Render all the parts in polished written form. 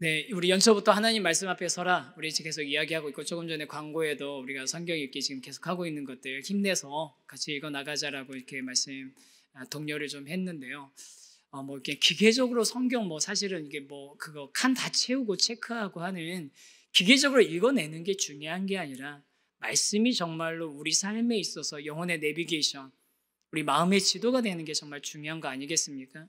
네, 우리 연초부터 하나님 말씀 앞에 서라 우리 지금 계속 이야기하고 있고, 조금 전에 광고에도 우리가 성경 읽기 지금 계속 하고 있는 것들 힘내서 같이 읽어 나가자라고 이렇게 말씀 독려를 좀 했는데요. 뭐 이렇게 기계적으로 성경 뭐 사실은 이게 뭐 그거 칸 다 채우고 체크하고 하는 기계적으로 읽어내는 게 중요한 게 아니라, 말씀이 정말로 우리 삶에 있어서 영혼의 내비게이션, 우리 마음의 지도가 되는 게 정말 중요한 거 아니겠습니까?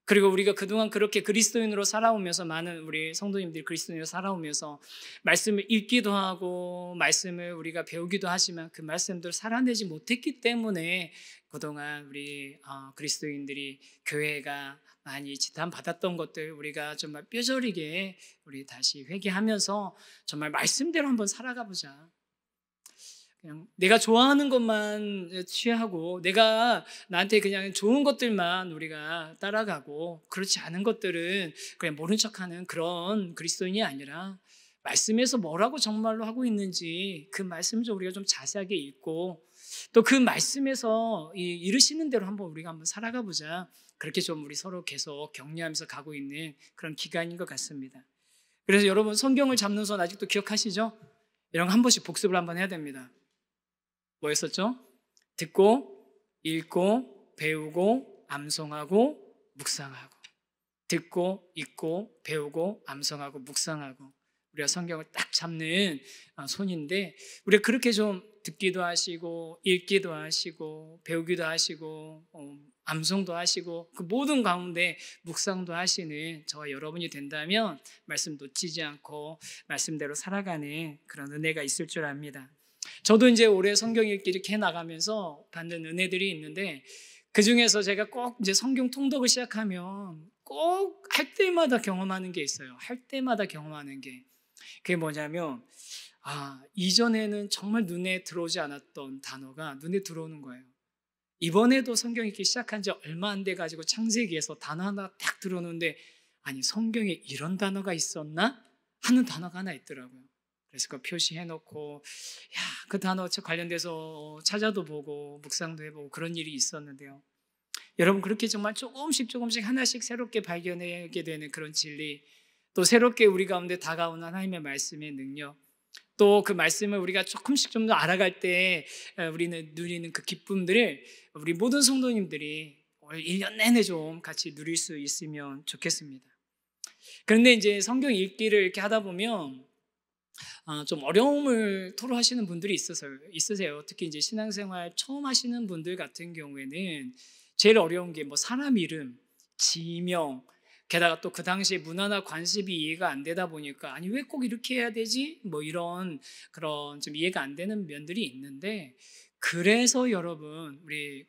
그리고 우리가 그동안 그렇게 그리스도인으로 살아오면서, 많은 우리 성도님들이 그리스도인으로 살아오면서 말씀을 읽기도 하고 말씀을 우리가 배우기도 하지만 그 말씀들을 살아내지 못했기 때문에 그동안 우리 그리스도인들이 교회가 많이 지탄받았던 것들, 우리가 정말 뼈저리게 우리 다시 회개하면서 정말 말씀대로 한번 살아가 보자. 그냥 내가 좋아하는 것만 취하고, 내가 나한테 그냥 좋은 것들만 우리가 따라가고, 그렇지 않은 것들은 그냥 모른 척하는 그런 그리스도인이 아니라, 말씀에서 뭐라고 정말로 하고 있는지 그 말씀을 좀 우리가 좀 자세하게 읽고, 또 그 말씀에서 이르시는 대로 우리가 한번 살아가 보자. 그렇게 좀 우리 서로 계속 격려하면서 가고 있는 그런 기간인 것 같습니다. 그래서 여러분, 성경을 잡는 손 아직도 기억하시죠? 이런 거 한 번씩 복습을 한번 해야 됩니다. 뭐였었죠? 듣고, 읽고, 배우고, 암송하고, 묵상하고. 듣고, 읽고, 배우고, 암송하고, 묵상하고. 우리가 성경을 딱 잡는 손인데, 우리가 그렇게 좀 듣기도 하시고, 읽기도 하시고, 배우기도 하시고, 암송도 하시고, 그 모든 가운데 묵상도 하시는 저와 여러분이 된다면 말씀 놓치지 않고 말씀대로 살아가는 그런 은혜가 있을 줄 압니다. 저도 이제 올해 성경 읽기 이렇게 해나가면서 받는 은혜들이 있는데, 그 중에서 제가 꼭 이제 성경 통독을 시작하면 꼭 할 때마다 경험하는 게 있어요. 할 때마다 경험하는 게. 그게 뭐냐면, 이전에는 정말 눈에 들어오지 않았던 단어가 눈에 들어오는 거예요. 이번에도 성경 읽기 시작한 지 얼마 안 돼가지고 창세기에서 단어 하나 딱 들어오는데, 아니, 성경에 이런 단어가 있었나? 하는 단어가 하나 있더라고요. 그래서 그 표시해놓고, 그 단어 관련돼서 찾아도 보고 묵상도 해보고 그런 일이 있었는데요. 여러분, 그렇게 정말 조금씩 하나씩 새롭게 발견하게 되는 그런 진리, 또 새롭게 우리 가운데 다가오는 하나님의 말씀의 능력, 또 그 말씀을 우리가 조금씩 좀 더 알아갈 때 우리는 누리는 그 기쁨들을 우리 모든 성도님들이 올 1년 내내 좀 같이 누릴 수 있으면 좋겠습니다. 그런데 이제 성경 읽기를 이렇게 하다 보면 좀 어려움을 토로하시는 분들이 있으세요. 특히 이제 신앙생활 처음 하시는 분들 같은 경우에는 제일 어려운 게 뭐 사람 이름, 지명, 게다가 또 그 당시에 문화나 관습이 이해가 안 되다 보니까, 아니 왜 꼭 이렇게 해야 되지? 뭐 이런 그런 좀 이해가 안 되는 면들이 있는데, 그래서 여러분, 우리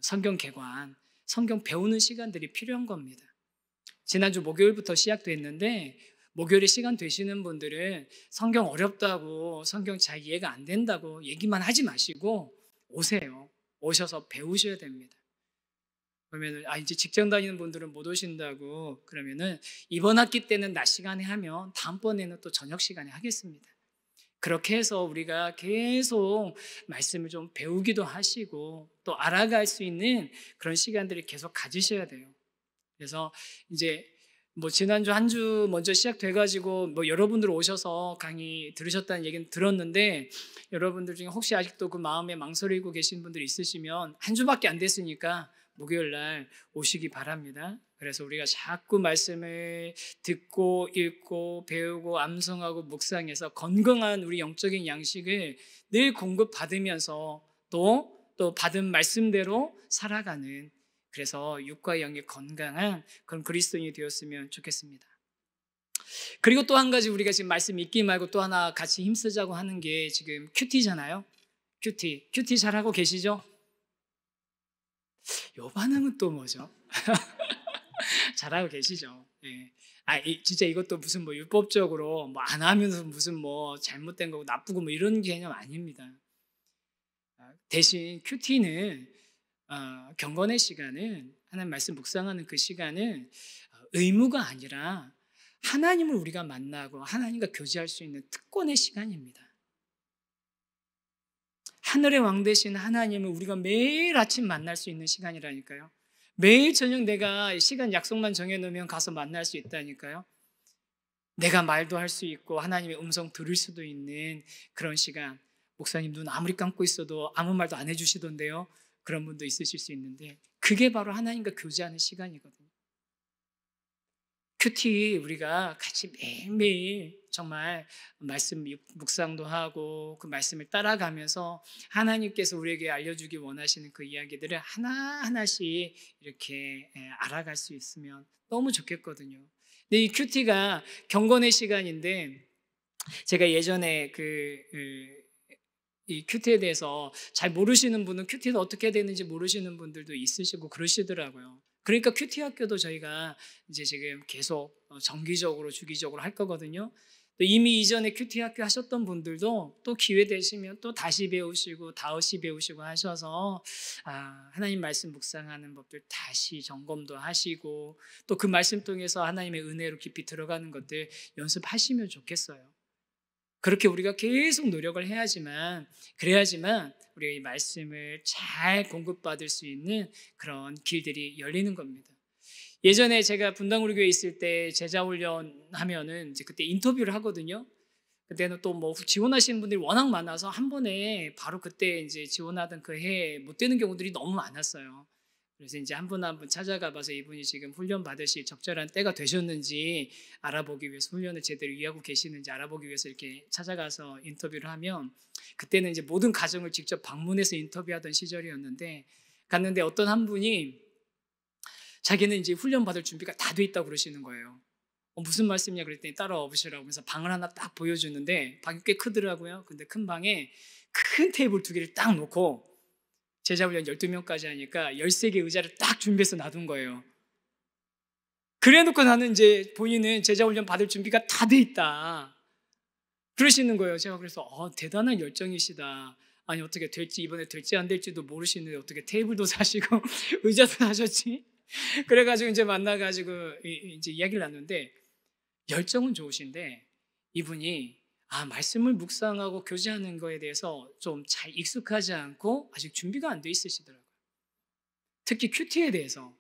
성경 개관, 성경 배우는 시간들이 필요한 겁니다. 지난주 목요일부터 시작됐는데, 목요일에 시간 되시는 분들은 성경 어렵다고, 성경 잘 이해가 안 된다고 얘기만 하지 마시고 오세요. 오셔서 배우셔야 됩니다. 그러면 이제 직장 다니는 분들은 못 오신다고 그러면은 이번 학기 때는 낮 시간에 하면 다음번에는 또 저녁 시간에 하겠습니다. 그렇게 해서 우리가 계속 말씀을 좀 배우기도 하시고 또 알아갈 수 있는 그런 시간들을 계속 가지셔야 돼요. 그래서 이제 뭐 지난주 한 주 먼저 시작돼가지고 뭐 여러분들 오셔서 강의 들으셨다는 얘기는 들었는데, 여러분들 중에 혹시 아직도 그 마음에 망설이고 계신 분들이 있으시면 한 주밖에 안 됐으니까 목요일 날 오시기 바랍니다. 그래서 우리가 자꾸 말씀을 듣고 읽고 배우고 암송하고 묵상해서 건강한 우리 영적인 양식을 늘 공급받으면서 또 받은 말씀대로 살아가는, 그래서 육과 영이 건강한 그런 그리스도인이 되었으면 좋겠습니다. 그리고 또 한 가지, 우리가 지금 말씀 읽기 말고 또 하나 같이 힘쓰자고 하는 게 지금 큐티잖아요. 큐티 잘하고 계시죠? 요 반응은 또 뭐죠? 잘하고 계시죠? 예. 진짜 이것도 무슨 뭐 율법적으로 뭐 안 하면서 무슨 뭐 잘못된 거고 나쁘고 뭐 이런 개념 아닙니다. 대신 큐티는 경건의 시간은, 하나님 말씀 묵상하는 그 시간은 의무가 아니라 하나님을 우리가 만나고 하나님과 교제할 수 있는 특권의 시간입니다. 하늘의 왕 되신 하나님을 우리가 매일 아침 만날 수 있는 시간이라니까요. 매일 저녁 내가 시간 약속만 정해놓으면 가서 만날 수 있다니까요. 내가 말도 할 수 있고 하나님의 음성 들을 수도 있는 그런 시간. 목사님 눈 아무리 감고 있어도 아무 말도 안 해주시던데요. 그런 분도 있으실 수 있는데 그게 바로 하나님과 교제하는 시간이거든요. 큐티 우리가 같이 매일매일 정말 말씀 묵상도 하고 그 말씀을 따라가면서 하나님께서 우리에게 알려주기 원하시는 그 이야기들을 하나하나씩 이렇게 알아갈 수 있으면 너무 좋겠거든요. 근데 이 큐티가 경건의 시간인데 제가 예전에 이 큐티에 대해서 잘 모르시는 분은 큐티가 어떻게 되는지 모르시는 분들도 있으시고 그러시더라고요. 그러니까 큐티 학교도 저희가 이제 지금 계속 정기적으로 주기적으로 할 거거든요. 또 이미 이전에 큐티 학교 하셨던 분들도 또 기회 되시면 또 다시 배우시고 다시 배우시고 하셔서 하나님 말씀 묵상하는 법들 다시 점검도 하시고 또 그 말씀 통해서 하나님의 은혜로 깊이 들어가는 것들 연습하시면 좋겠어요. 그렇게 우리가 계속 노력을 그래야지만 우리가 이 말씀을 잘 공급받을 수 있는 그런 길들이 열리는 겁니다. 예전에 제가 분당우리교회에 있을 때 제자훈련 하면은 이제 그때 인터뷰를 하거든요. 그때는 또 뭐 지원하시는 분들이 워낙 많아서 한 번에 바로 그때 이제 지원하던 그 해에 못 되는 경우들이 너무 많았어요. 그래서 이제 한 분 한 분 찾아가 봐서 이분이 지금 훈련 받으실 적절한 때가 되셨는지 알아보기 위해서 훈련을 제대로 이해하고 계시는지 알아보기 위해서 이렇게 찾아가서 인터뷰를 하면 그때는 이제 모든 가정을 직접 방문해서 인터뷰하던 시절이었는데 갔는데 어떤 한 분이 자기는 이제 훈련 받을 준비가 다 돼 있다고 그러시는 거예요. 무슨 말씀이냐 그랬더니 따라와 보시라고 하면서 방을 하나 딱 보여주는데 방이 꽤 크더라고요. 근데 큰 방에 큰 테이블 2개를 딱 놓고 제자훈련 12명까지 하니까 13개 의자를 딱 준비해서 놔둔 거예요. 그래 놓고 나는 이제 본인은 제자훈련 받을 준비가 다 돼 있다 그러시는 거예요. 제가 그래서 대단한 열정이시다. 아니 어떻게 될지 이번에 될지 안 될지도 모르시는데 어떻게 테이블도 사시고 의자도 사셨지? 그래가지고 이제 만나가지고 이제 이야기를 나누는데 열정은 좋으신데 이분이 말씀을 묵상하고 교제하는 거에 대해서 좀 잘 익숙하지 않고 아직 준비가 안 돼 있으시더라고요. 특히 큐티에 대해서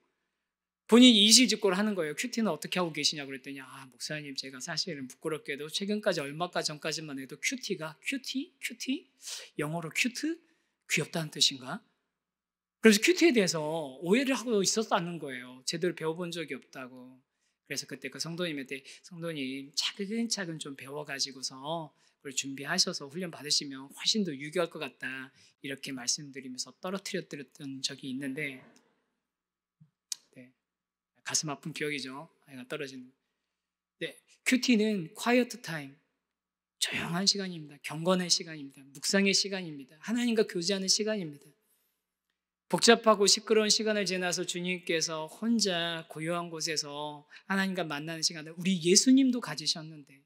본인이 이실직고를 하는 거예요. 큐티는 어떻게 하고 계시냐고 그랬더니 목사님 제가 사실은 부끄럽게도 최근까지 얼마까 전까지만 해도 큐티? 영어로 큐트? 귀엽다는 뜻인가? 그래서 큐티에 대해서 오해를 하고 있었다는 거예요. 제대로 배워본 적이 없다고. 그래서 그때 그 성도님한테 성도님 차근차근 좀 배워가지고서 그걸 준비하셔서 훈련 받으시면 훨씬 더 유교할 것 같다 이렇게 말씀드리면서 떨어뜨렸던 적이 있는데 가슴 아픈 기억이죠. 아이가 떨어지는. 큐티는 quiet time, 조용한 시간입니다. 경건의 시간입니다. 묵상의 시간입니다. 하나님과 교제하는 시간입니다. 복잡하고 시끄러운 시간을 지나서 주님께서 혼자 고요한 곳에서 하나님과 만나는 시간을 우리 예수님도 가지셨는데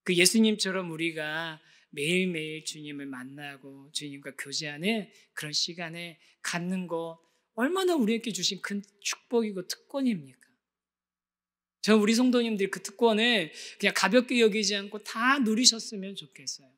그 예수님처럼 우리가 매일매일 주님을 만나고 주님과 교제하는 그런 시간을 갖는 것 얼마나 우리에게 주신 큰 축복이고 특권입니까? 저 우리 성도님들 그 특권을 그냥 가볍게 여기지 않고 다 누리셨으면 좋겠어요.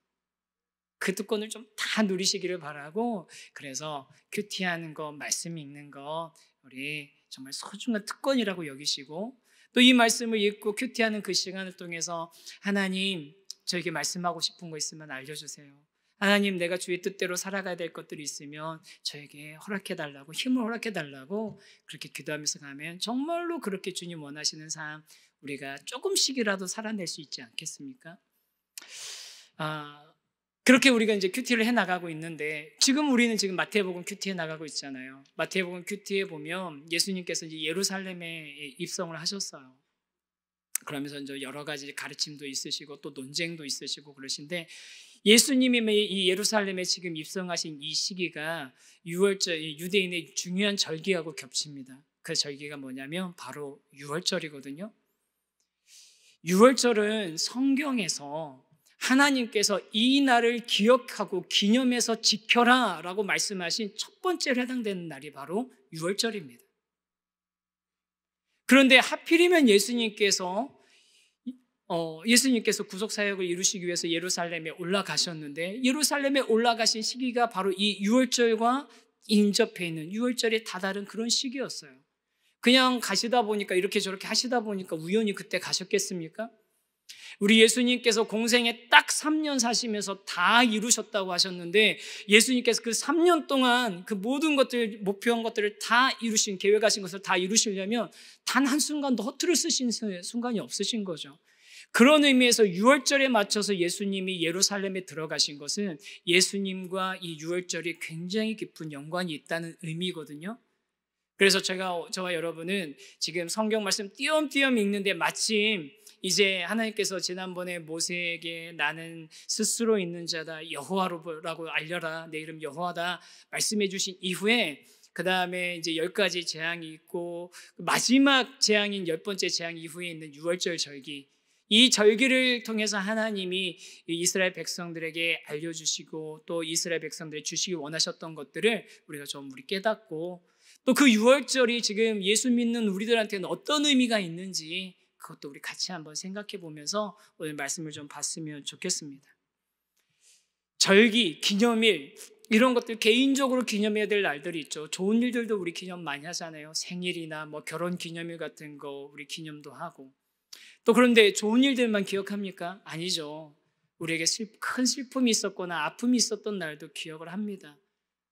그 특권을 좀 다 누리시기를 바라고 그래서 큐티하는 거, 말씀 읽는 거 우리 정말 소중한 특권이라고 여기시고 또 이 말씀을 읽고 큐티하는 그 시간을 통해서 하나님 저에게 말씀하고 싶은 거 있으면 알려주세요. 하나님 내가 주의 뜻대로 살아가야 될 것들이 있으면 저에게 허락해달라고 힘을 허락해달라고 그렇게 기도하면서 가면 정말로 그렇게 주님 원하시는 삶 우리가 조금씩이라도 살아낼 수 있지 않겠습니까? 그렇게 우리가 이제 큐티를 해나가고 있는데 우리는 지금 마태복음 큐티에 나가고 있잖아요. 마태복음 큐티에 보면 예수님께서 이제 예루살렘에 입성을 하셨어요. 그러면서 이제 여러 가지 가르침도 있으시고 또 논쟁도 있으시고 그러신데 예수님이 이 예루살렘에 지금 입성하신 이 시기가 유월절, 유대인의 중요한 절기하고 겹칩니다. 그 절기가 뭐냐면 바로 유월절이거든요. 유월절은 성경에서 하나님께서 이 날을 기억하고 기념해서 지켜라 라고 말씀하신 첫 번째로 해당되는 날이 바로 유월절입니다. 그런데 하필이면 예수님께서 구속사역을 이루시기 위해서 예루살렘에 올라가셨는데 예루살렘에 올라가신 시기가 바로 이 유월절과 인접해 있는 유월절에 다다른 그런 시기였어요. 그냥 가시다 보니까 이렇게 저렇게 하시다 보니까 우연히 그때 가셨겠습니까? 우리 예수님께서 공생에 딱 3년 사시면서 다 이루셨다고 하셨는데 예수님께서 그 3년 동안 그 모든 것들, 목표한 것들을 다 이루신, 계획하신 것을 다 이루시려면 단 한순간도 허투루 쓰신 순간이 없으신 거죠. 그런 의미에서 유월절에 맞춰서 예수님이 예루살렘에 들어가신 것은 예수님과 이 유월절이 굉장히 깊은 연관이 있다는 의미거든요. 그래서 저와 여러분은 지금 성경 말씀 띄엄띄엄 읽는데 마침 이제 하나님께서 지난번에 모세에게 나는 스스로 있는 자다, 여호와라고 알려라, 내 이름 여호와다 말씀해 주신 이후에 그 다음에 이제 10가지 재앙이 있고 마지막 재앙인 10번째 재앙 이후에 있는 유월절 절기, 이 절기를 통해서 하나님이 이스라엘 백성들에게 알려주시고 또 이스라엘 백성들이 주시기 원하셨던 것들을 우리가 좀 깨닫고 또 그 유월절이 지금 예수 믿는 우리들한테는 어떤 의미가 있는지 그것도 우리 같이 한번 생각해 보면서 오늘 말씀을 좀 봤으면 좋겠습니다. 절기, 기념일 이런 것들 개인적으로 기념해야 될 날들이 있죠. 좋은 일들도 우리 기념 많이 하잖아요. 생일이나 뭐 결혼 기념일 같은 거 우리 기념도 하고 또 그런데 좋은 일들만 기억합니까? 아니죠. 우리에게 큰 슬픔이 있었거나 아픔이 있었던 날도 기억을 합니다.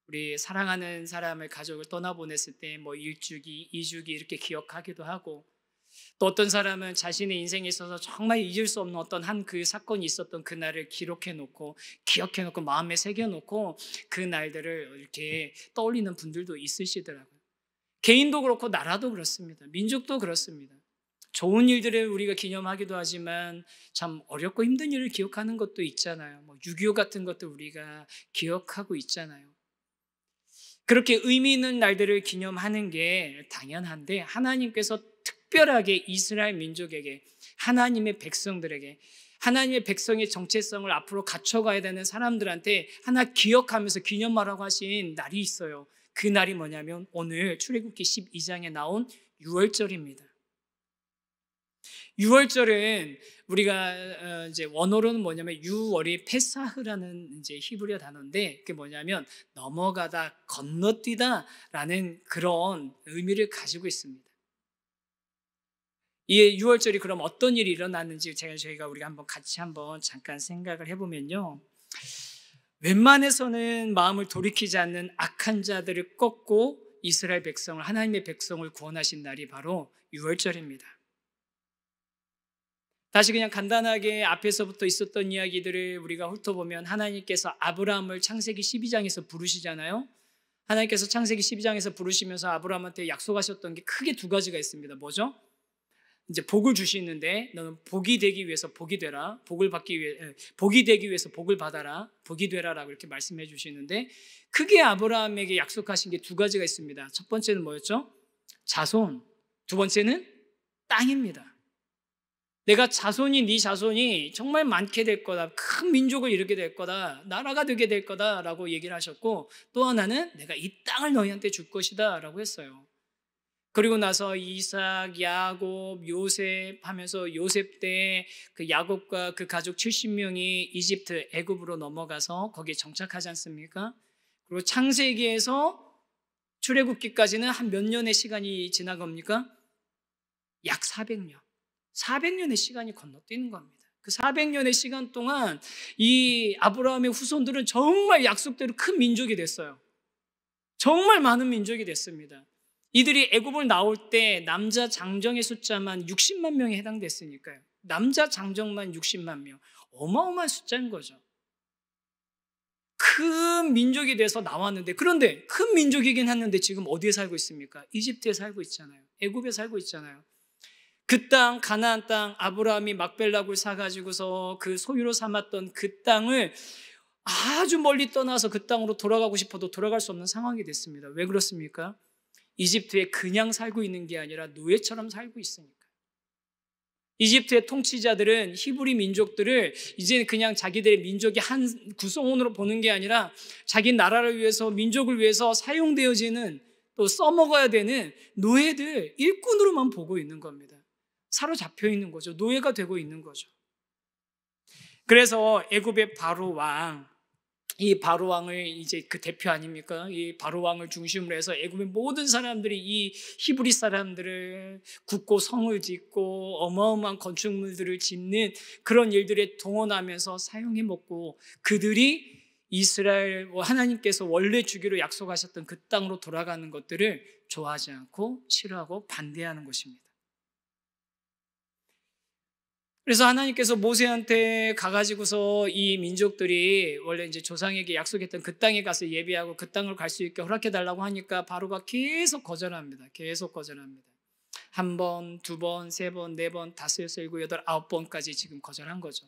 우리 사랑하는 사람을 가족을 떠나보냈을 때 뭐 1주기, 2주기 이렇게 기억하기도 하고 또 어떤 사람은 자신의 인생에 있어서 정말 잊을 수 없는 어떤 한 그 사건이 있었던 그날을 기록해놓고 기억해놓고 마음에 새겨놓고 그 날들을 이렇게 떠올리는 분들도 있으시더라고요. 개인도 그렇고 나라도 그렇습니다. 민족도 그렇습니다. 좋은 일들을 우리가 기념하기도 하지만 참 어렵고 힘든 일을 기억하는 것도 있잖아요. 뭐 6.25 같은 것도 우리가 기억하고 있잖아요. 그렇게 의미 있는 날들을 기념하는 게 당연한데 하나님께서 특별하게 이스라엘 민족에게, 하나님의 백성들에게, 하나님의 백성의 정체성을 앞으로 갖춰가야 되는 사람들한테 하나 기억하면서 기념하라고 하신 날이 있어요. 그 날이 뭐냐면 오늘 출애굽기 12장에 나온 유월절입니다. 유월절은 우리가 이제 원어로는 뭐냐면 유월이 페사흐라는 이제 히브리어 단어인데 그게 뭐냐면 넘어가다, 건너뛰다라는 그런 의미를 가지고 있습니다. 이 유월절이 그럼 어떤 일이 일어났는지 우리가 한번 같이 잠깐 생각을 해보면요. 웬만해서는 마음을 돌이키지 않는 악한 자들을 꺾고 이스라엘 백성을, 하나님의 백성을 구원하신 날이 바로 유월절입니다. 다시 그냥 간단하게 앞에서부터 있었던 이야기들을 우리가 훑어보면 하나님께서 아브라함을 창세기 12장에서 부르시잖아요. 하나님께서 창세기 12장에서 부르시면서 아브라함한테 약속하셨던 게 크게 2가지가 있습니다. 뭐죠? 이제 복을 주시는데 너는 복이 되기 위해서 복이 되라, 복이 되기 위해서 복을 받아라, 복이 되라라고 이렇게 말씀해 주시는데 크게 아브라함에게 약속하신 게 2가지가 있습니다. 첫 번째는 뭐였죠? 자손. 두 번째는 땅입니다. 내가 네 자손이 정말 많게 될 거다, 큰 민족을 이루게 될 거다, 나라가 되게 될 거다라고 얘기를 하셨고 또 하나는 내가 이 땅을 너희한테 줄 것이다라고 했어요. 그리고 나서 이삭, 야곱, 요셉 하면서 요셉 때 그 야곱과 그 가족 70명이 이집트 애굽으로 넘어가서 거기에 정착하지 않습니까? 그리고 창세기에서 출애굽기까지는 한 몇 년의 시간이 지난 겁니까? 약 400년. 400년의 시간이 건너뛰는 겁니다. 그 400년의 시간 동안 이 아브라함의 후손들은 정말 약속대로 큰 민족이 됐어요. 정말 많은 민족이 됐습니다. 이들이 애굽을 나올 때 남자 장정의 숫자만 60만 명에 해당됐으니까요. 남자 장정만 60만 명. 어마어마한 숫자인 거죠. 큰 민족이 돼서 나왔는데, 그런데 큰 민족이긴 했는데 지금 어디에 살고 있습니까? 이집트에 살고 있잖아요. 애굽에 살고 있잖아요. 그 땅, 가나안 땅, 아브라함이 막벨락을 사가지고서 그 소유로 삼았던 그 땅을 아주 멀리 떠나서 그 땅으로 돌아가고 싶어도 돌아갈 수 없는 상황이 됐습니다. 왜 그렇습니까? 이집트에 그냥 살고 있는 게 아니라 노예처럼 살고 있으니까. 이집트의 통치자들은 히브리 민족들을 이제 그냥 자기들의 민족의 한 구성원으로 보는 게 아니라 자기 나라를 위해서, 민족을 위해서 사용되어지는, 또 써먹어야 되는 노예들, 일꾼으로만 보고 있는 겁니다. 사로잡혀 있는 거죠. 노예가 되고 있는 거죠. 그래서 애굽의 바로 왕, 이 바로 왕을 이제 그 대표 아닙니까? 이 바로 왕을 중심으로 해서 애굽의 모든 사람들이 이 히브리 사람들을 굳고 성을 짓고 어마어마한 건축물들을 짓는 그런 일들에 동원하면서 사용해 먹고, 그들이 이스라엘 하나님께서 원래 주기로 약속하셨던 그 땅으로 돌아가는 것들을 좋아하지 않고 싫어하고 반대하는 것입니다. 그래서 하나님께서 모세한테 가가지고서 이 민족들이 원래 이제 조상에게 약속했던 그 땅에 가서 예배하고 그 땅을 갈 수 있게 허락해달라고 하니까 바로가 계속 거절합니다. 계속 거절합니다. 한 번, 두 번, 세 번, 네 번, 다섯, 여섯, 일곱, 여덟, 아홉 번까지 지금 거절한 거죠.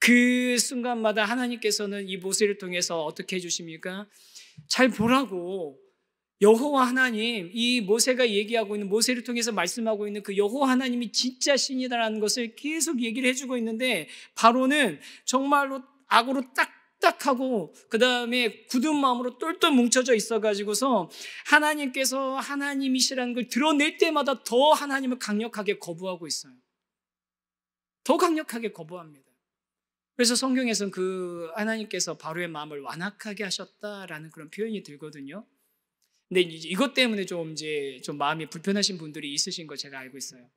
그 순간마다 하나님께서는 이 모세를 통해서 어떻게 해주십니까? 잘 보라고, 여호와 하나님, 이 모세가 얘기하고 있는, 모세를 통해서 말씀하고 있는 그 여호와 하나님이 진짜 신이다라는 것을 계속 얘기를 해주고 있는데, 바로는 정말로 악으로 딱딱하고 그 다음에 굳은 마음으로 똘똘 뭉쳐져 있어가지고서 하나님께서 하나님이시라는 걸 드러낼 때마다 더 하나님을 강력하게 거부하고 있어요. 더 강력하게 거부합니다. 그래서 성경에서는 그 하나님께서 바로의 마음을 완악하게 하셨다라는 그런 표현이 들거든요. 근데 이것 때문에 좀 마음이 불편하신 분들이 있으신 거 제가 알고 있어요.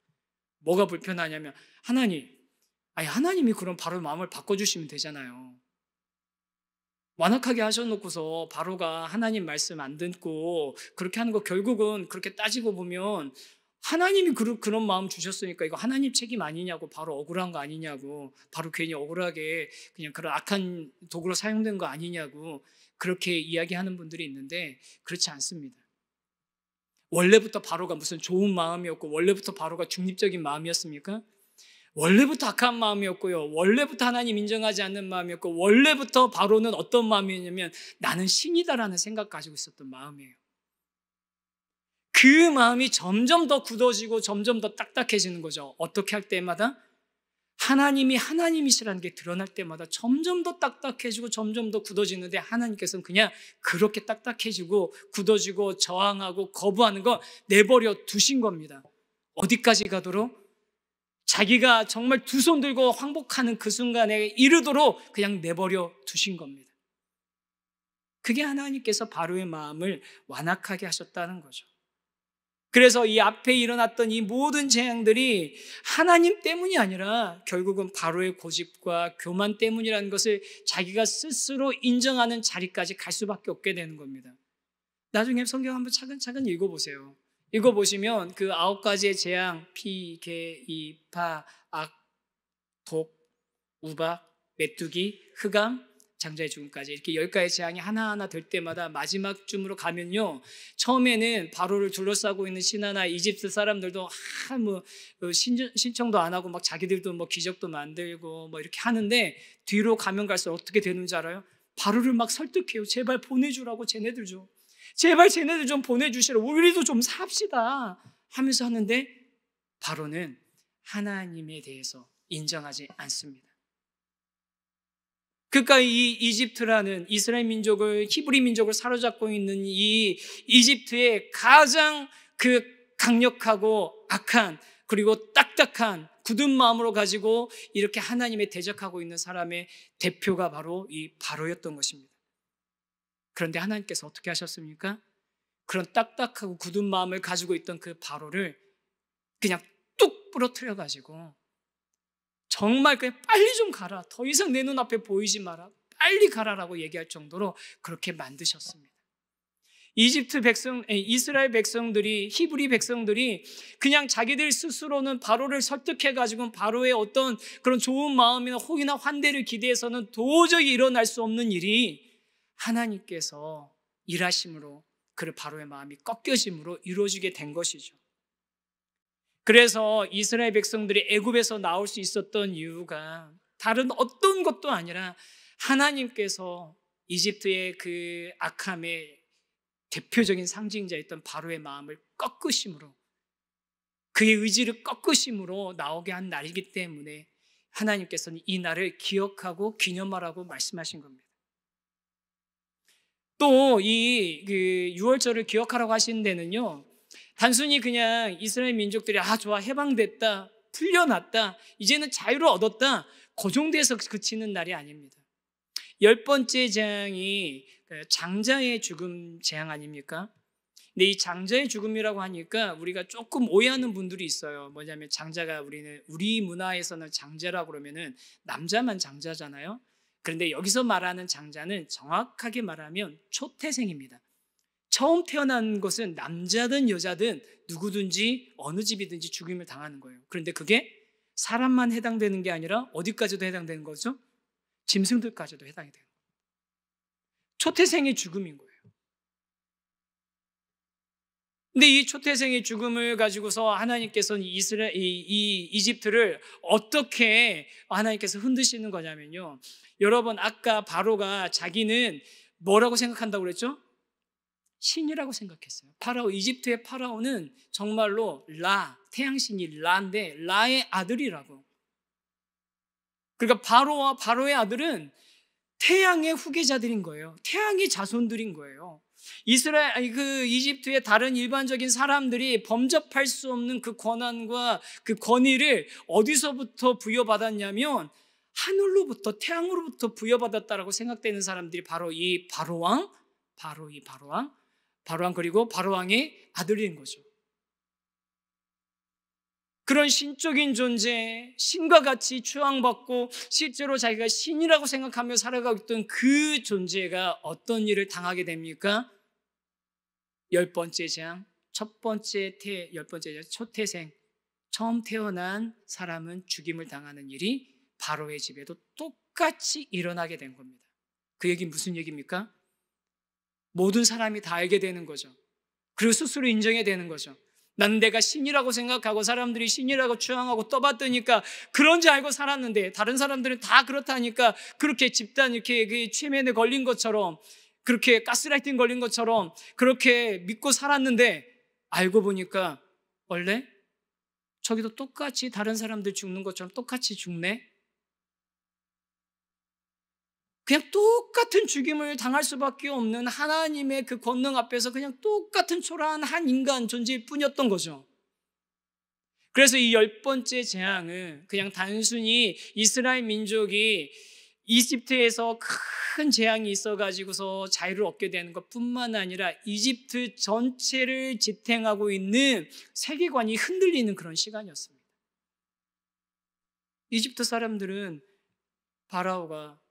뭐가 불편하냐면, 하나님이 그럼 바로의 마음을 바꿔주시면 되잖아요. 완악하게 하셔놓고서 바로가 하나님 말씀 안 듣고 그렇게 하는 거, 결국은 그렇게 따지고 보면 하나님이 그런 마음 주셨으니까 이거 하나님 책임 아니냐고, 바로 억울한 거 아니냐고, 바로 괜히 억울하게 그냥 그런 악한 도구로 사용된 거 아니냐고 그렇게 이야기하는 분들이 있는데, 그렇지 않습니다. 원래부터 바로가 무슨 좋은 마음이었고, 원래부터 바로가 중립적인 마음이었습니까? 원래부터 악한 마음이었고요, 원래부터 하나님 인정하지 않는 마음이었고, 원래부터 바로는 어떤 마음이었냐면 나는 신이다라는 생각 가지고 있었던 마음이에요. 그 마음이 점점 더 굳어지고 점점 더 딱딱해지는 거죠. 어떻게 할 때마다? 하나님이 하나님이시라는 게 드러날 때마다 점점 더 딱딱해지고 점점 더 굳어지는데, 하나님께서는 그냥 그렇게 딱딱해지고 굳어지고 저항하고 거부하는 거 내버려 두신 겁니다. 어디까지 가도록? 자기가 정말 두 손 들고 항복하는 그 순간에 이르도록 그냥 내버려 두신 겁니다. 그게 하나님께서 바로의 마음을 완악하게 하셨다는 거죠. 그래서 이 앞에 일어났던 이 모든 재앙들이 하나님 때문이 아니라 결국은 바로의 고집과 교만 때문이라는 것을 자기가 스스로 인정하는 자리까지 갈 수밖에 없게 되는 겁니다. 나중에 성경 한번 차근차근 읽어보세요. 읽어보시면 그 9가지의 재앙, 피, 개, 이, 파, 악, 독, 우박, 메뚜기, 흑암, 장자의 죽음까지, 이렇게 10가지 재앙이 하나하나 될 때마다 마지막 쯤으로 가면요, 처음에는 바로를 둘러싸고 있는 신하나 이집트 사람들도 신청도 안 하고 막 자기들도 뭐 기적도 만들고 뭐 이렇게 하는데, 뒤로 가면 갈수록 어떻게 되는지 알아요? 바로를 막 설득해요. 제발 보내주라고, 쟤네들 좀, 제발 쟤네들 좀 보내주시라, 우리도 좀 삽시다 하면서 하는데, 바로는 하나님에 대해서 인정하지 않습니다. 그러니까 이 이집트라는 이스라엘 민족을, 히브리 민족을 사로잡고 있는 이 이집트의 가장 그 강력하고 악한, 그리고 딱딱한 굳은 마음으로 가지고 이렇게 하나님에 대적하고 있는 사람의 대표가 바로 이 바로였던 것입니다. 그런데 하나님께서 어떻게 하셨습니까? 그런 딱딱하고 굳은 마음을 가지고 있던 그 바로를 그냥 뚝 부러뜨려 가지고, 정말 그냥 빨리 좀 가라, 더 이상 내 눈앞에 보이지 마라, 빨리 가라라고 얘기할 정도로 그렇게 만드셨습니다. 이스라엘 백성들이, 히브리 백성들이 그냥 자기들 스스로는 바로를 설득해가지고 바로의 어떤 그런 좋은 마음이나 호의나 환대를 기대해서는 도저히 일어날 수 없는 일이 하나님께서 일하심으로, 그 바로의 마음이 꺾여짐으로 이루어지게 된 것이죠. 그래서 이스라엘 백성들이 애굽에서 나올 수 있었던 이유가 다른 어떤 것도 아니라 하나님께서 이집트의 그 악함의 대표적인 상징자였던 바로의 마음을 꺾으심으로, 그의 의지를 꺾으심으로 나오게 한 날이기 때문에 하나님께서는 이 날을 기억하고 기념하라고 말씀하신 겁니다. 또 이 유월절을 기억하라고 하신 데는요, 단순히 그냥 이스라엘 민족들이 좋아, 해방됐다, 풀려났다, 이제는 자유를 얻었다, 그 정도에서 그치는 날이 아닙니다. 10번째 재앙이 장자의 죽음 재앙 아닙니까? 근데 이 장자의 죽음이라고 하니까 우리가 조금 오해하는 분들이 있어요. 뭐냐면 장자가 우리 문화에서는 장자라고 그러면은 남자만 장자잖아요. 그런데 여기서 말하는 장자는 정확하게 말하면 초태생입니다. 처음 태어난 것은 남자든 여자든 누구든지 어느 집이든지 죽임을 당하는 거예요. 그런데 그게 사람만 해당되는 게 아니라 어디까지도 해당되는 거죠? 짐승들까지도 해당이 돼요. 초태생의 죽음인 거예요. 근데 이 초태생의 죽음을 가지고서 하나님께서는 이 이집트를 어떻게 하나님께서 흔드시는 거냐면요. 여러분, 아까 바로가 자기는 뭐라고 생각한다고 그랬죠? 신이라고 생각했어요. 이집트의 파라오는 정말로 태양신이 라인데 라의 아들이라고. 그러니까 바로의 아들은 태양의 후계자들인 거예요. 태양의 자손들인 거예요. 이집트의 다른 일반적인 사람들이 범접할 수 없는 그 권한과 그 권위를 어디서부터 부여받았냐면 하늘로부터, 태양으로부터 부여받았다라고 생각되는 사람들이 바로 이 바로왕, 그리고 바로왕의 아들인 거죠. 그런 신적인 존재, 신과 같이 추앙받고 실제로 자기가 신이라고 생각하며 살아가고 있던 그 존재가 어떤 일을 당하게 됩니까? 10번째 재앙, 초태생, 처음 태어난 사람은 죽임을 당하는 일이 바로의 집에도 똑같이 일어나게 된 겁니다. 그 얘기는 무슨 얘기입니까? 모든 사람이 다 알게 되는 거죠. 그리고 스스로 인정해야 되는 거죠. 나는 내가 신이라고 생각하고 사람들이 신이라고 추앙하고 떠받드니까 그런지 알고 살았는데 다른 사람들은 다 그렇다니까 그렇게 집단 이렇게 최면에 걸린 것처럼, 그렇게 가스라이팅 걸린 것처럼 그렇게 믿고 살았는데 알고 보니까 원래 저기도 똑같이 다른 사람들 죽는 것처럼 똑같이 죽네. 그냥 똑같은 죽임을 당할 수밖에 없는 하나님의 그 권능 앞에서 그냥 똑같은 초라한 한 인간 존재일 뿐이었던 거죠. 그래서 이 10번째 재앙은 그냥 단순히 이스라엘 민족이 이집트에서 큰 재앙이 있어가지고서 자유를 얻게 되는 것뿐만 아니라 이집트 전체를 지탱하고 있는 세계관이 흔들리는 그런 시간이었습니다. 이집트 사람들은 바로가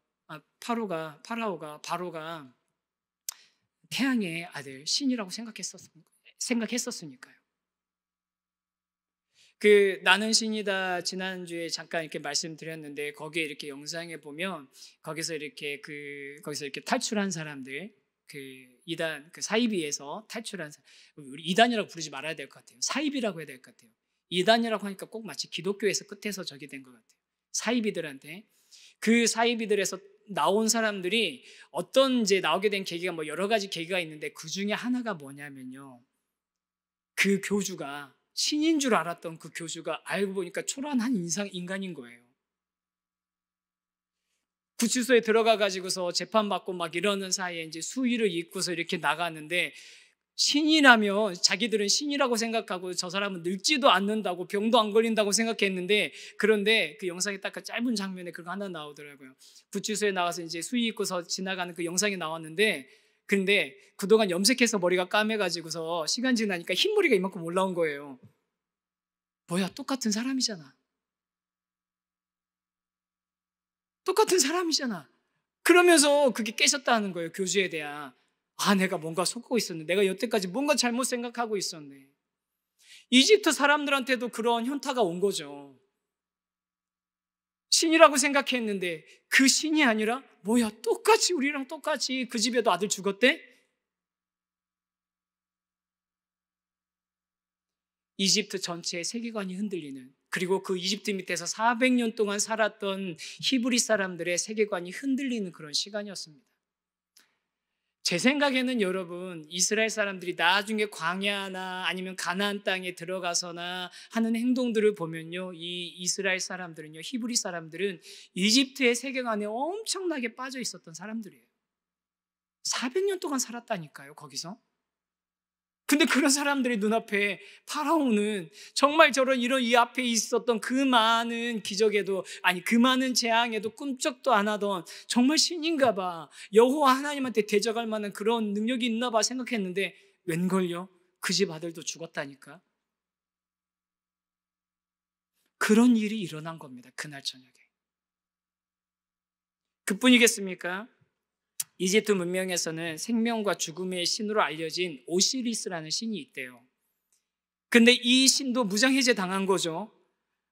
태양의 아들, 신이라고 생각했었으니까요. 나는 신이다 지난주에 잠깐 이렇게 말씀드렸는데 거기에 이렇게 영상에 보면 거기서 이렇게 탈출한 사람들, 사이비에서 탈출한 사람, 우리 이단이라고 부르지 말아야 될 것 같아요. 사이비라고 해야 될 것 같아요. 이단이라고 하니까 꼭 마치 기독교에서 끝에서 저기 된 것 같아요. 사이비들한테, 그 사이비들에서 나온 사람들이 어떤 이제 나오게 된 계기가 여러 가지 계기가 있는데 그 중에 하나가 뭐냐면요. 그 교주가 신인 줄 알았던 그 교주가 알고 보니까 초라한 한 인간인 거예요. 구치소에 들어가 가지고서 재판받고 막 이러는 사이에 이제 수의를 입고서 이렇게 나가는데 신이라면 자기들은 신이라고 생각하고 저 사람은 늙지도 않는다고 병도 안 걸린다고 생각했는데, 그런데 그 영상에 딱 그 짧은 장면에 그거 하나 나오더라고요. 구치소에 나가서 이제 수의 입고서 지나가는 그 영상이 나왔는데, 근데 그동안 염색해서 머리가 까매가지고서 시간 지나니까 흰머리가 이만큼 올라온 거예요. 뭐야, 똑같은 사람이잖아. 그러면서 그게 깨졌다는 거예요. 교주에 대한. 내가 뭔가 속고 있었네. 내가 여태까지 뭔가 잘못 생각하고 있었네. 이집트 사람들한테도 그런 현타가 온 거죠. 신이라고 생각했는데 그 신이 아니라 뭐야, 우리랑 똑같이 그 집에도 아들 죽었대? 이집트 전체의 세계관이 흔들리는, 그리고 그 이집트 밑에서 400년 동안 살았던 히브리 사람들의 세계관이 흔들리는 그런 시간이었습니다. 제 생각에는 여러분, 이스라엘 사람들이 나중에 광야나 아니면 가나안 땅에 들어가서나 하는 행동들을 보면요, 이 이스라엘 사람들은요, 히브리 사람들은 이집트의 세계관에 엄청나게 빠져 있었던 사람들이에요. 400년 동안 살았다니까요, 거기서. 근데 그런 사람들의 눈앞에 파라오는 정말 이런 이 앞에 있었던 그 많은 기적에도, 아니 그 많은 재앙에도 꿈쩍도 안 하던 정말 신인가 봐, 여호와 하나님한테 대적할 만한 그런 능력이 있나 봐 생각했는데 웬걸요? 그 집 아들도 죽었다니까. 그런 일이 일어난 겁니다. 그날 저녁에. 그뿐이겠습니까? 이집트 문명에서는 생명과 죽음의 신으로 알려진 오시리스라는 신이 있대요. 근데 이 신도 무장해제 당한 거죠.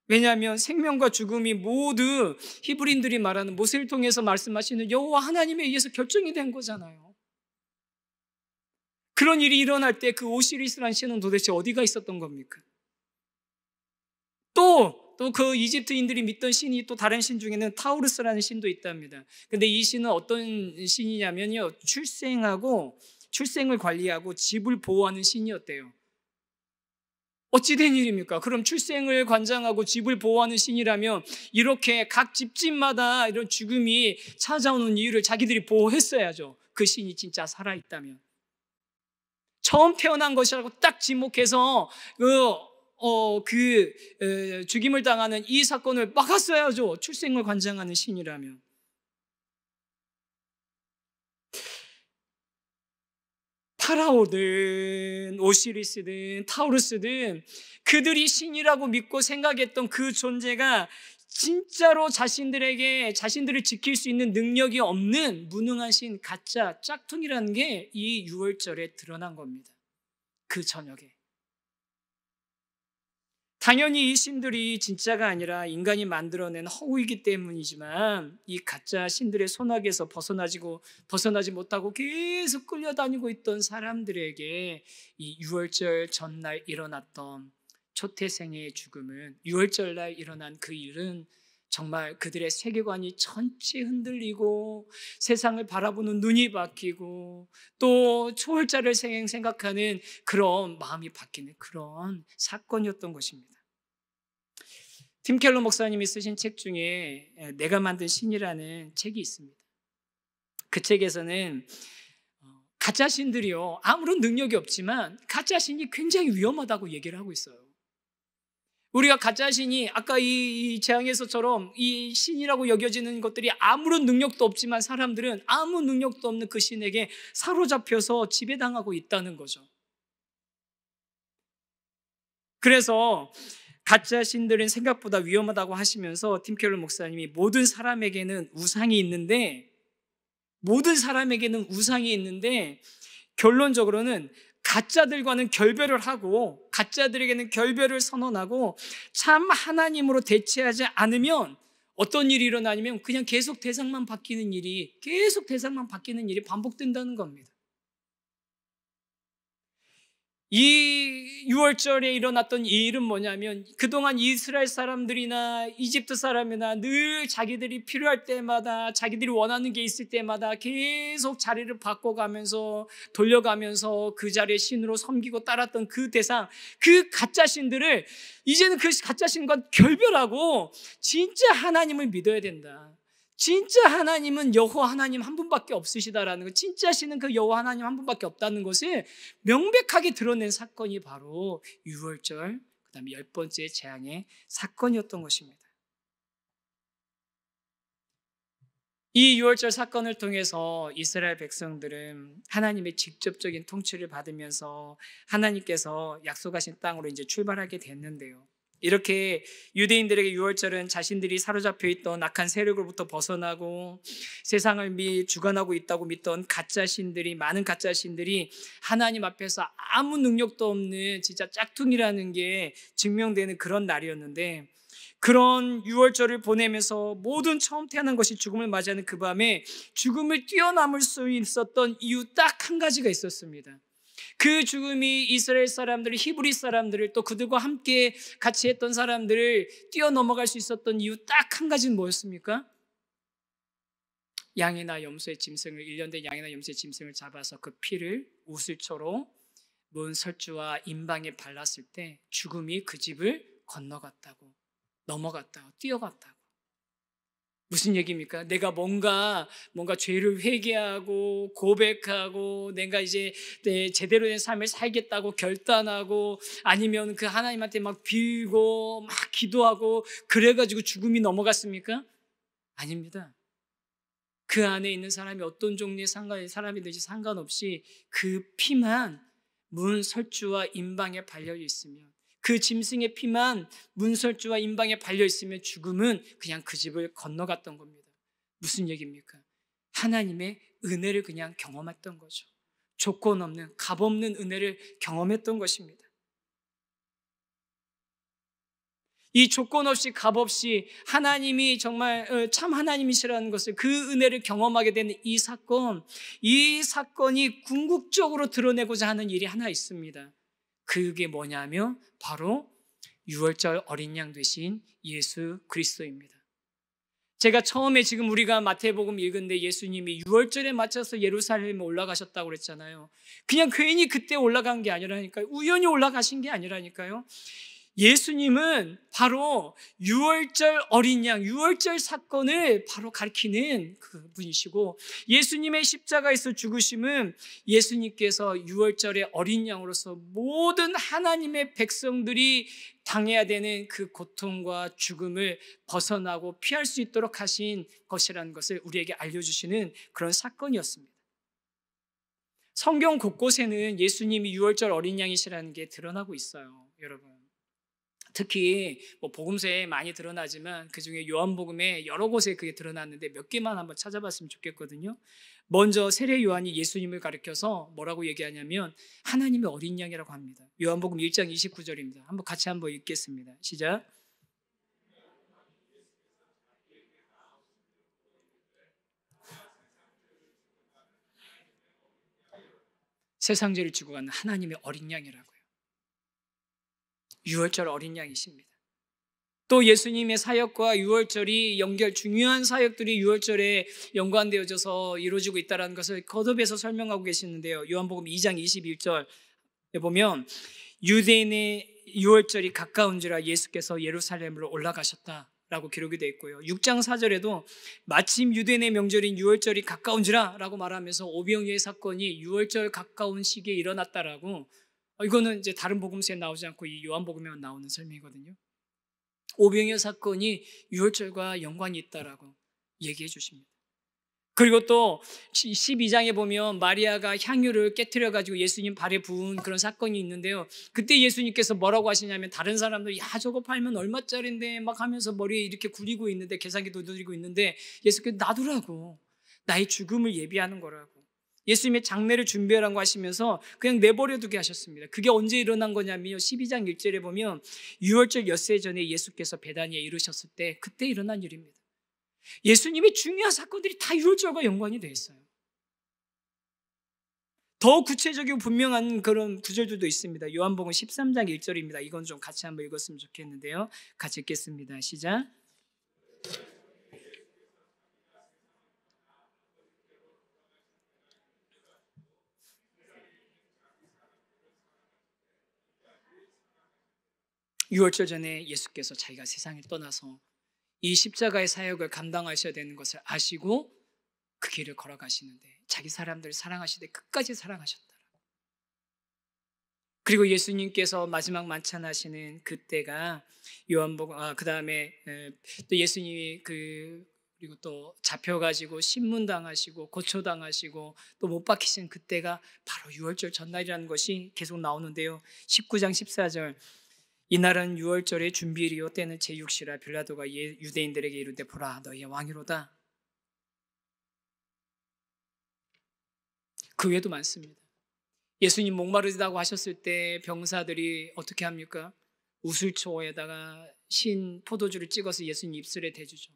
왜냐하면 생명과 죽음이 모두 히브리인들이 말하는 모세를 통해서 말씀하시는 여호와 하나님에 의해서 결정이 된 거잖아요. 그런 일이 일어날 때 그 오시리스라는 신은 도대체 어디가 있었던 겁니까? 또 그 이집트인들이 믿던 신이 또 다른 신 중에는 타우루스라는 신도 있답니다. 근데 이 신은 어떤 신이냐면요, 출생을 관리하고 집을 보호하는 신이었대요. 어찌된 일입니까? 그럼 출생을 관장하고 집을 보호하는 신이라면 이렇게 각 집집마다 이런 죽음이 찾아오는 이유를 자기들이 보호했어야죠. 그 신이 진짜 살아있다면. 처음 태어난 것이라고 딱 지목해서 죽임을 당하는 이 사건을 막았어야죠. 출생을 관장하는 신이라면. 파라오든 오시리스든 타우루스든 그들이 신이라고 믿고 생각했던 그 존재가 진짜로 자신들을 지킬 수 있는 능력이 없는 무능한 신, 가짜 짝퉁이라는 게 이 유월절에 드러난 겁니다. 그 저녁에. 당연히 이 신들이 진짜가 아니라 인간이 만들어낸 허구이기 때문이지만 이 가짜 신들의 손아귀에서 벗어나지 못하고 계속 끌려다니고 있던 사람들에게 이 유월절 전날 일어났던 초태생의 죽음은, 유월절 날 일어난 그 일은 정말 그들의 세계관이 전체 흔들리고 세상을 바라보는 눈이 바뀌고 또 초월자를 생각하는 그런 마음이 바뀌는 그런 사건이었던 것입니다. 팀 켈러 목사님이 쓰신 책 중에 내가 만든 신이라는 책이 있습니다. 그 책에서는 가짜 신들이요, 아무런 능력이 없지만 가짜 신이 굉장히 위험하다고 얘기를 하고 있어요. 우리가 가짜 신이 아까 이 재앙에서처럼 이 신이라고 여겨지는 것들이 아무런 능력도 없지만 사람들은 아무 능력도 없는 그 신에게 사로잡혀서 지배당하고 있다는 거죠. 그래서 가짜 신들은 생각보다 위험하다고 하시면서 팀 켈러 목사님이 모든 사람에게는 우상이 있는데 결론적으로는 가짜들과는 결별을 하고 바자들에게는 결별을 선언하고 참 하나님으로 대체하지 않으면 어떤 일이 일어나냐면 그냥 계속 대상만 바뀌는 일이 반복된다는 겁니다. 이 6월절에 일어났던 이 일은 뭐냐면 그동안 이스라엘 사람들이나 이집트 사람이나 늘 자기들이 필요할 때마다 자기들이 원하는 게 있을 때마다 계속 자리를 바꿔가면서 돌려가면서 그 자리에 신으로 섬기고 따랐던 그 대상, 그 가짜 신들을 이제는 그 가짜 신과 결별하고 진짜 하나님을 믿어야 된다. 진짜 하나님은 여호와 하나님 한 분밖에 없으시다라는 것, 진짜 신은 그 여호와 하나님 한 분밖에 없다는 것을 명백하게 드러낸 사건이 바로 유월절, 그 다음에 10번째 재앙의 사건이었던 것입니다. 이 유월절 사건을 통해서 이스라엘 백성들은 하나님의 직접적인 통치를 받으면서 하나님께서 약속하신 땅으로 이제 출발하게 됐는데요. 이렇게 유대인들에게 유월절은 자신들이 사로잡혀 있던 악한 세력으로부터 벗어나고 세상을 주관하고 있다고 믿던 많은 가짜 신들이 하나님 앞에서 아무 능력도 없는 진짜 짝퉁이라는 게 증명되는 그런 날이었는데, 그런 유월절을 보내면서 모든 처음 태어난 것이 죽음을 맞이하는 그 밤에 죽음을 뛰어넘을 수 있었던 이유 딱 한 가지가 있었습니다. 그 죽음이 이스라엘 사람들을, 히브리 사람들을, 또 그들과 함께 같이 했던 사람들을 뛰어넘어갈 수 있었던 이유 딱 한 가지는 뭐였습니까? 양이나 염소의 짐승을, 일련된 양이나 염소의 짐승을 잡아서 그 피를 우슬초로 문 설주와 임방에 발랐을 때 죽음이 그 집을 넘어갔다고, 뛰어갔다고. 무슨 얘기입니까? 내가 뭔가 죄를 회개하고 고백하고 내가 이제 제대로 된 삶을 살겠다고 결단하고 아니면 그 하나님한테 막 빌고 막 기도하고 그래가지고 죽음이 넘어갔습니까? 아닙니다. 그 안에 있는 사람이 어떤 종류의 사람이든지 상관없이 그 피만 문설주와 임방에 발려 있으면, 그 짐승의 피만 문설주와 임방에 발려 있으면 죽음은 그냥 그 집을 건너갔던 겁니다. 무슨 얘기입니까? 하나님의 은혜를 그냥 경험했던 거죠. 조건 없는, 값 없는 은혜를 경험했던 것입니다. 이 조건 없이 값 없이 하나님이 정말 참 하나님이시라는 것을, 그 은혜를 경험하게 되는 이 사건이 궁극적으로 드러내고자 하는 일이 하나 있습니다. 그게 뭐냐면 바로 유월절 어린 양 되신 예수 그리스도입니다. 제가 처음에 지금 우리가 마태복음 읽은데 예수님이 유월절에 맞춰서 예루살렘에 올라가셨다고 그랬잖아요. 그냥 괜히 그때 올라간 게 아니라니까요. 우연히 올라가신 게 아니라니까요. 예수님은 바로 유월절 어린 양, 유월절 사건을 바로 가리키는 그 분이시고, 예수님의 십자가에서 죽으심은 예수님께서 유월절의 어린 양으로서 모든 하나님의 백성들이 당해야 되는 그 고통과 죽음을 벗어나고 피할 수 있도록 하신 것이라는 것을 우리에게 알려주시는 그런 사건이었습니다. 성경 곳곳에는 예수님이 유월절 어린 양이시라는 게 드러나고 있어요, 여러분. 특히 복음서에 많이 드러나지만 그중에 요한복음에 여러 곳에 그게 드러났는데 몇 개만 한번 찾아봤으면 좋겠거든요. 먼저 세례 요한이 예수님을 가리켜서 뭐라고 얘기하냐면 하나님의 어린 양이라고 합니다. 요한복음 1장 29절입니다. 한번 같이 한번 읽겠습니다. 시작. 세상 죄를 지고 가는 하나님의 어린 양이라고요. 유월절 어린 양이십니다. 또 예수님의 사역과 유월절이 중요한 사역들이 유월절에 연관되어져서 이루어지고 있다는 것을 거듭해서 설명하고 계시는데요. 요한복음 2장 21절에 보면 유대인의 유월절이 가까운지라 예수께서 예루살렘으로 올라가셨다라고 기록이 되어 있고요. 6장 4절에도 마침 유대인의 명절인 유월절이 가까운지라 라고 말하면서 오병이의 사건이 유월절 가까운 시기에 일어났다라고, 이거는 이제 다른 복음서에 나오지 않고 이 요한복음에만 나오는 설명이거든요. 오병이어 사건이 유월절과 연관이 있다라고 얘기해 주십니다. 그리고 또 12장에 보면 마리아가 향유를 깨트려가지고 예수님 발에 부은 그런 사건이 있는데요. 그때 예수님께서 뭐라고 하시냐면 다른 사람들 저거 팔면 얼마짜린데 막 하면서 머리에 이렇게 굴리고 있는데, 계산기 두드리고 있는데 예수께서 놔두라고, 나의 죽음을 예비하는 거라고, 예수님의 장례를 준비하라고 하시면서 그냥 내버려두게 하셨습니다. 그게 언제 일어난 거냐면요, 12장 1절에 보면 유월절 엿새 전에 예수께서 베다니에 이르셨을 때 그때 일어난 일입니다. 예수님의 중요한 사건들이 다 유월절과 연관이 되어 있어요. 더 구체적이고 분명한 그런 구절들도 있습니다. 요한복음 13장 1절입니다. 이건 좀 같이 한번 읽었으면 좋겠는데요. 같이 읽겠습니다. 시작. 유월절 전에 예수께서 자기가 세상을 떠나서 이 십자가의 사역을 감당하셔야 되는 것을 아시고 그 길을 걸어가시는데 자기 사람들을 사랑하시되 끝까지 사랑하셨다. 그리고 예수님께서 마지막 만찬하시는 그때가 요한복음, 그 다음에 또 예수님이 그리고 또 잡혀가지고 신문당하시고 고초당하시고 또 못 박히신 그때가 바로 유월절 전날이라는 것이 계속 나오는데요. 19장 14절, 이날은 유월절의 준비일이요 때는 제6시라 빌라도가 유대인들에게 이르되 보라 너희의 왕이로다. 그 외에도 많습니다. 예수님 목마르다고 하셨을 때 병사들이 어떻게 합니까? 우슬초에다가 신 포도주를 찍어서 예수님 입술에 대주죠.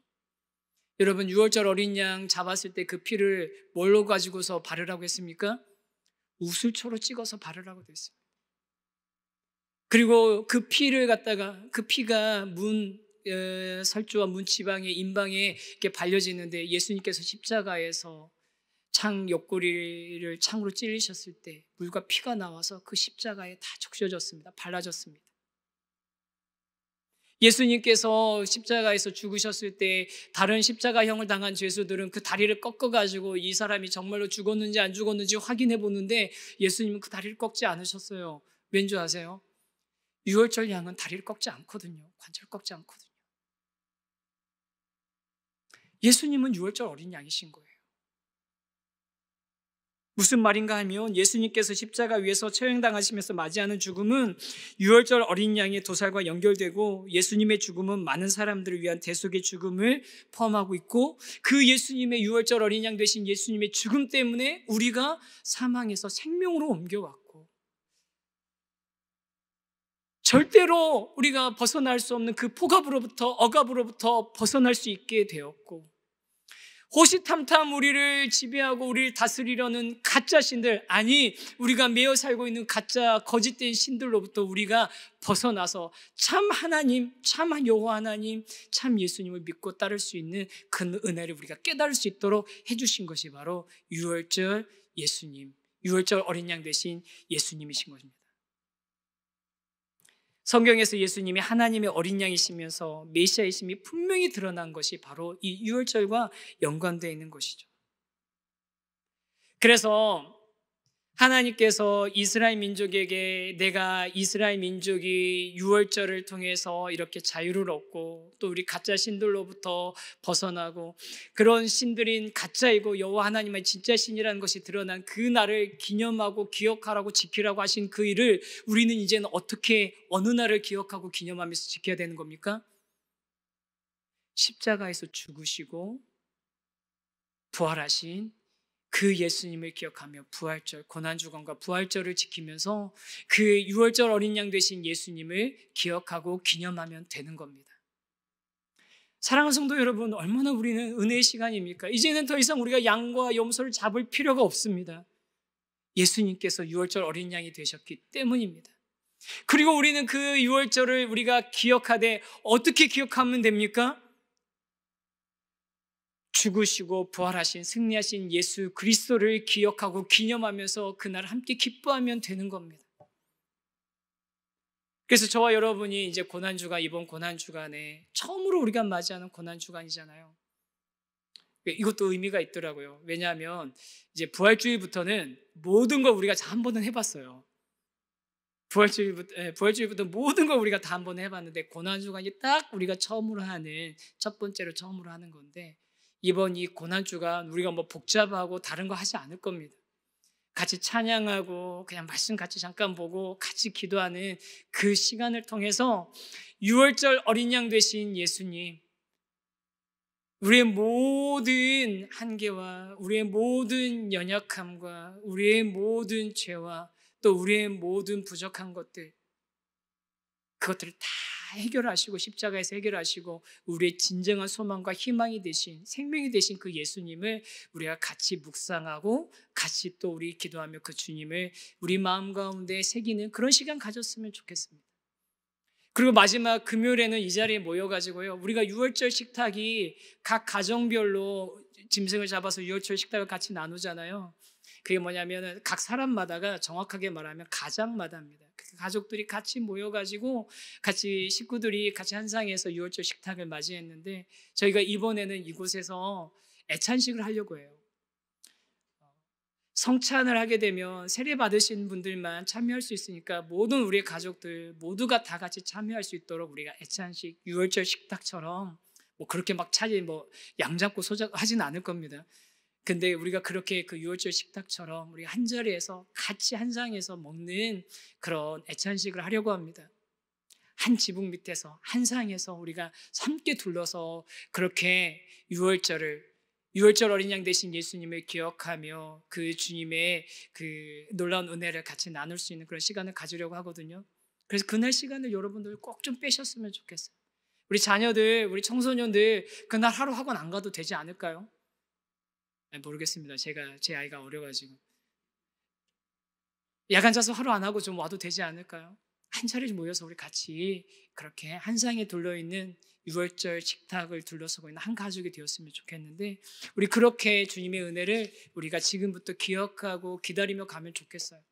여러분, 유월절 어린 양 잡았을 때 그 피를 뭘로 가지고서 바르라고 했습니까? 우슬초로 찍어서 바르라고 됐습니다. 그리고 그 피를 갖다가, 그 피가 설주와 문지방에 임방에 이렇게 발려지는데 예수님께서 십자가에서 창 옆구리를 창으로 찔리셨을 때 물과 피가 나와서 그 십자가에 다 적셔졌습니다. 발라졌습니다. 예수님께서 십자가에서 죽으셨을 때 다른 십자가형을 당한 죄수들은 그 다리를 꺾어가지고 이 사람이 정말로 죽었는지 안 죽었는지 확인해 보는데 예수님은 그 다리를 꺾지 않으셨어요. 왠지 아세요? 유월절 양은 다리를 꺾지 않거든요. 관절 꺾지 않거든요. 예수님은 유월절 어린 양이신 거예요. 무슨 말인가 하면 예수님께서 십자가 위에서 처형당하시면서 맞이하는 죽음은 유월절 어린 양의 도살과 연결되고 예수님의 죽음은 많은 사람들을 위한 대속의 죽음을 포함하고 있고 그 예수님의 유월절 어린 양 되신 예수님의 죽음 때문에 우리가 사망에서 생명으로 옮겨왔고 절대로 우리가 벗어날 수 없는 그 폭압으로부터 억압으로부터 벗어날 수 있게 되었고 호시탐탐 우리를 지배하고 우리를 다스리려는 가짜 신들, 아니 우리가 매여 살고 있는 가짜 거짓된 신들로부터 우리가 벗어나서 참 하나님, 참 여호와 하나님, 참 예수님을 믿고 따를 수 있는 그 은혜를 우리가 깨달을 수 있도록 해주신 것이 바로 유월절 예수님, 유월절 어린 양 되신 예수님이신 것입니다. 성경에서 예수님이 하나님의 어린 양이시면서 메시아이심이 분명히 드러난 것이 바로 이 유월절과 연관되어 있는 것이죠. 그래서 하나님께서 이스라엘 민족에게 내가 이스라엘 민족이 유월절을 통해서 이렇게 자유를 얻고 또 우리 가짜 신들로부터 벗어나고 그런 신들인 가짜이고 여호와 하나님의 진짜 신이라는 것이 드러난 그 날을 기념하고 기억하라고 지키라고 하신 그 일을 우리는 이제는 어떻게 어느 날을 기억하고 기념하면서 지켜야 되는 겁니까? 십자가에서 죽으시고 부활하신 그 예수님을 기억하며 부활절, 고난주간과 부활절을 지키면서 그 유월절 어린 양 되신 예수님을 기억하고 기념하면 되는 겁니다. 사랑하는 성도 여러분, 얼마나 우리는 은혜의 시간입니까? 이제는 더 이상 우리가 양과 염소를 잡을 필요가 없습니다. 예수님께서 유월절 어린 양이 되셨기 때문입니다. 그리고 우리는 그 유월절을 우리가 기억하되 어떻게 기억하면 됩니까? 죽으시고 부활하신 승리하신 예수 그리스도를 기억하고 기념하면서 그날 함께 기뻐하면 되는 겁니다. 그래서 저와 여러분이 이제 고난주간, 이번 고난주간에 처음으로 우리가 맞이하는 고난주간이잖아요. 이것도 의미가 있더라고요. 왜냐하면 이제 부활주일부터는 모든 걸 우리가 다 한 번은 해봤어요. 부활주일부터 모든 걸 우리가 다 한 번은 해봤는데 고난주간이 딱 우리가 처음으로 하는, 첫 번째로 처음으로 하는 건데 이번 이 고난주간 우리가 뭐 복잡하고 다른 거 하지 않을 겁니다. 같이 찬양하고 그냥 말씀 같이 잠깐 보고 같이 기도하는 그 시간을 통해서 유월절 어린 양 되신 예수님, 우리의 모든 한계와 우리의 모든 연약함과 우리의 모든 죄와 또 우리의 모든 부족한 것들, 그것들을 다 해결하시고 십자가에서 해결하시고 우리의 진정한 소망과 희망이 되신, 생명이 되신 그 예수님을 우리가 같이 묵상하고 같이 또 우리 기도하며 그 주님을 우리 마음 가운데 새기는 그런 시간 가졌으면 좋겠습니다. 그리고 마지막 금요일에는 이 자리에 모여가지고요, 우리가 유월절 식탁이 각 가정별로 짐승을 잡아서 유월절 식탁을 같이 나누잖아요. 그게 뭐냐면 각 사람마다가 정확하게 말하면 가장마다입니다. 가족들이 같이 모여가지고 같이 식구들이 같이 한 상에서 유월절 식탁을 맞이했는데 저희가 이번에는 이곳에서 애찬식을 하려고 해요. 성찬을 하게 되면 세례 받으신 분들만 참여할 수 있으니까 모든 우리의 가족들 모두가 다 같이 참여할 수 있도록 우리가 애찬식 유월절 식탁처럼 뭐 그렇게 막 차지 뭐 양 잡고 소 잡고 하진 않을 겁니다. 근데 우리가 그렇게 그 유월절 식탁처럼 우리 한 자리에서 같이 한 상에서 먹는 그런 애찬식을 하려고 합니다. 한 지붕 밑에서 한 상에서 우리가 함께 둘러서 그렇게 유월절 어린 양 되신 예수님을 기억하며 그 주님의 그 놀라운 은혜를 같이 나눌 수 있는 그런 시간을 가지려고 하거든요. 그래서 그날 시간을 여러분들 꼭 좀 빼셨으면 좋겠어요. 우리 자녀들, 우리 청소년들 그날 하루 학원 안 가도 되지 않을까요? 모르겠습니다. 제 아이가 어려가지고 야간 자습 하루 안 하고 좀 와도 되지 않을까요? 한 자리에 모여서 우리 같이 그렇게 한 상에 둘러있는 유월절 식탁을 둘러서고 있는 한 가족이 되었으면 좋겠는데 우리 그렇게 주님의 은혜를 우리가 지금부터 기억하고 기다리며 가면 좋겠어요.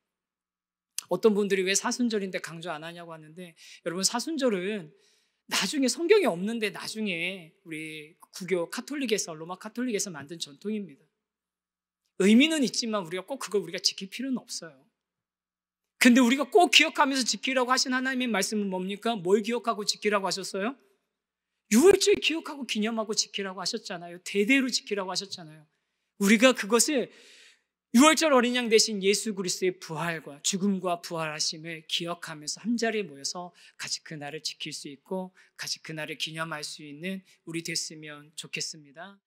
어떤 분들이 왜 사순절인데 강조 안 하냐고 하는데 여러분, 사순절은 나중에 성경에 없는데 나중에 우리 구교 카톨릭에서 로마 카톨릭에서 만든 전통입니다. 의미는 있지만 우리가 꼭 그걸 우리가 지킬 필요는 없어요. 근데 우리가 꼭 기억하면서 지키라고 하신 하나님의 말씀은 뭡니까? 뭘 기억하고 지키라고 하셨어요? 유월절 기억하고 기념하고 지키라고 하셨잖아요. 대대로 지키라고 하셨잖아요. 우리가 그것을 유월절 어린 양 대신 예수 그리스도의 부활과 죽음과 부활하심을 기억하면서 한자리에 모여서 같이 그날을 지킬 수 있고 같이 그날을 기념할 수 있는 우리 됐으면 좋겠습니다.